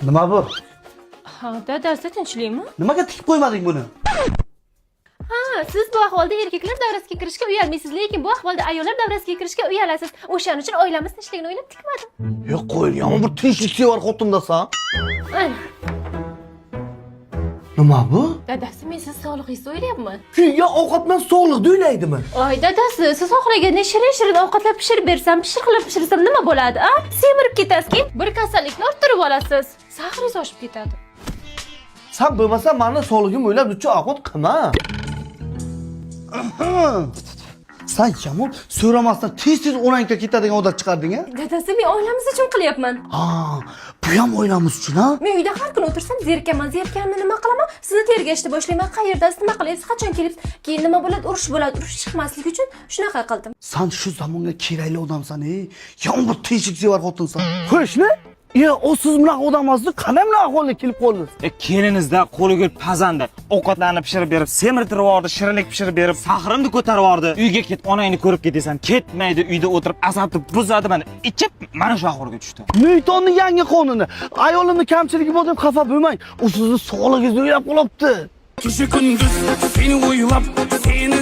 Nima bu? Ha, dadasi tinchlikmi? Nimaga tikib qo'ymading buni? Ha, siz bu ahvolda erkaklar davrasiga kirishga uyalmaysiz, lekin bu ahvolda ayollar davrasiga kirishga uyalasiz. O'shaning uchun oilamiz tinchligini o'ylab tikmadim. Yo'q, qo'y, yomon bir tinchliksevar xotindasan. Ana, Nima bu? dadasi, men siz sog'lig'ingizni o'ylayapman. Ya ovqat bilan sog'liqni o'ylaydimi? Oy, dadasi, siz xohlaganda shirin-shirin ovqatlar pishirib bersam, pishirib pishirsam nima bo'ladi, a? Semirib ketasiz, keyin bir kasallikni orttirib olasiz. Sahringiz oshib ketadi. Sen bo'lmasa meni sog'lig'im o'ylab lutcha ovqat qilma. Sen yomon so'ramasdan tez-tez o'rankka ketadigan odat chiqarding, a? Dadasi, men oilamiz uchun qilyapman. Ha, bu ham oilamiz uchun, ha? Men uyda har kuni o'tirsam, zerikkanimni nima qilaman? Sizni tergashni boshlayman. Qayerdasiz, nima qilyapsiz, qachon kelibsiz? Keyin nima bo'ladi? Urush chiqmasligi uchun shunaqa qildim. Sen shu zamonga kerakli odamsan, ey. Yomon bir tinchliksevar xotinsan. Qo'shni? Ya, o siz bunaqa odam emasdi, qanday bunaqa ahvolga kelib qoldingiz? Kelinizda qo'liga pazanda ovqatlarni pishirib berib, semirtirib yubordi, shirinlik pishirib berib, sahrimni ko'tarib yubordi. Uyga ket, onangni ko'rib ket desam, ketmaydi, uyda o'tirib asabni buzadi, mana ichib, mana shu ahvolga tushdi. Newtonning yangi qonuni. Ayolimni kamchiligi bor deb xafa bo'lmang. U sizni sog'lig'ingizni o'ylab qolibdi. Kecha kunduz seni o'ylab, seni